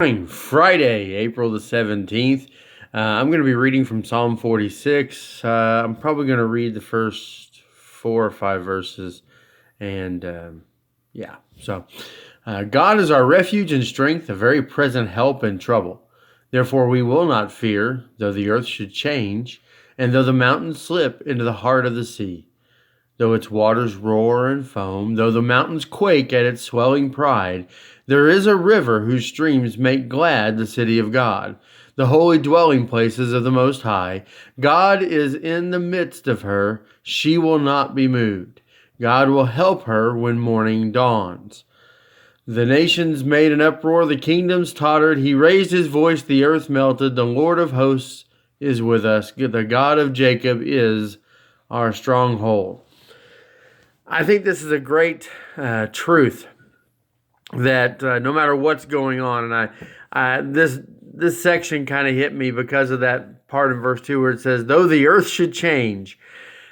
Morning, Friday, April the 17th. I'm going to be reading from Psalm 46. I'm probably going to read the first 4 or 5 verses. And God is our refuge and strength, a very present help in trouble. Therefore, we will not fear, though the earth should change, and though the mountains slip into the heart of the sea. Though its waters roar and foam, though the mountains quake at its swelling pride, there is a river whose streams make glad the city of God, the holy dwelling places of the Most High. God is in the midst of her. She will not be moved. God will help her when morning dawns. The nations made an uproar, the kingdoms tottered. He raised his voice, the earth melted. The Lord of hosts is with us. The God of Jacob is our stronghold. I think this is a great truth that no matter what's going on, and this section kind of hit me because of that part in verse 2 where it says, "Though the earth should change,"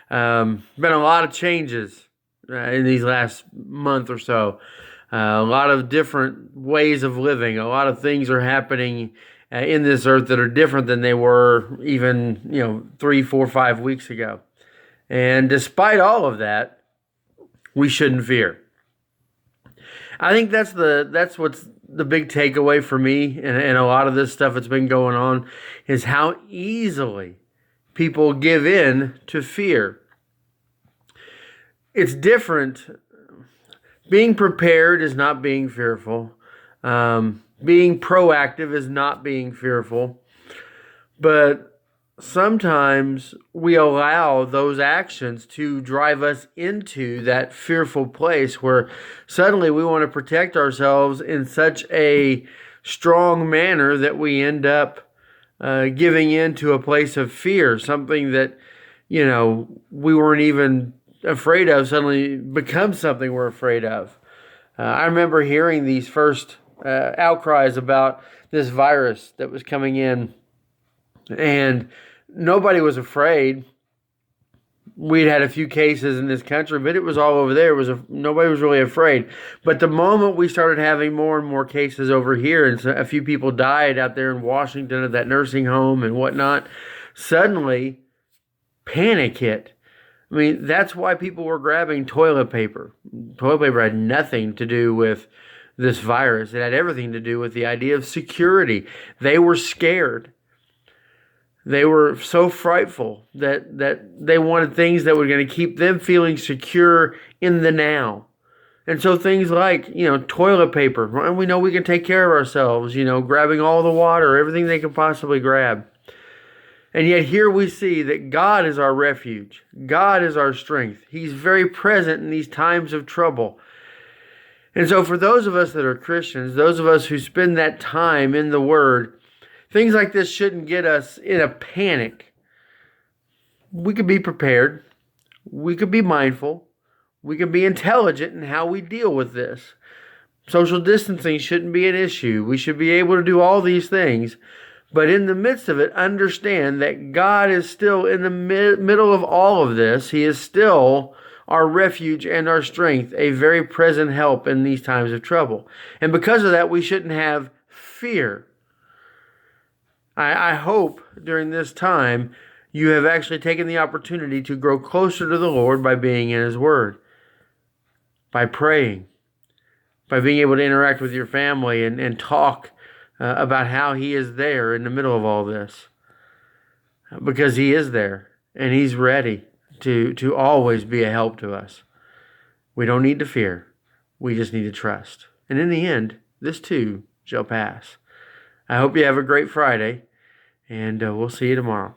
been a lot of changes in these last month or so. A lot of different ways of living. A lot of things are happening in this earth that are different than they were even 3, 4, 5 weeks ago. And despite all of that, we shouldn't fear. I think that's what's the big takeaway for me and a lot of this stuff that's been going on is how easily people give in to fear. It's different. Being prepared is not being fearful. Being proactive is not being fearful. But sometimes we allow those actions to drive us into that fearful place where suddenly we want to protect ourselves in such a strong manner that we end up giving in to a place of fear. Something that, we weren't even afraid of suddenly becomes something we're afraid of. I remember hearing these first outcries about this virus that was coming in, and nobody was afraid. We'd had a few cases in this country, but it was all over there. Nobody was really afraid. But the moment we started having more and more cases over here, and so a few people died out there in Washington at that nursing home and whatnot, suddenly panic hit. I mean, that's why people were grabbing toilet paper. Toilet paper had nothing to do with this virus. It had everything to do with the idea of security. They were scared. They were so frightful that they wanted things that were going to keep them feeling secure in the now. And so things like, toilet paper, and we know we can take care of ourselves, grabbing all the water, everything they can possibly grab. And yet here we see that God is our refuge. God is our strength. He's very present in these times of trouble. And so for those of us that are Christians, those of us who spend that time in the Word, things like this shouldn't get us in a panic. We could be prepared. We could be mindful. We could be intelligent in how we deal with this. Social distancing shouldn't be an issue. We should be able to do all these things. But in the midst of it, understand that God is still in the middle of all of this. He is still our refuge and our strength, a very present help in these times of trouble. And because of that, we shouldn't have fear. I hope during this time you have actually taken the opportunity to grow closer to the Lord by being in His Word, by praying, by being able to interact with your family and talk about how He is there in the middle of all this. Because He is there and He's ready to always be a help to us. We don't need to fear. We just need to trust. And in the end, this too shall pass. I hope you have a great Friday, and we'll see you tomorrow.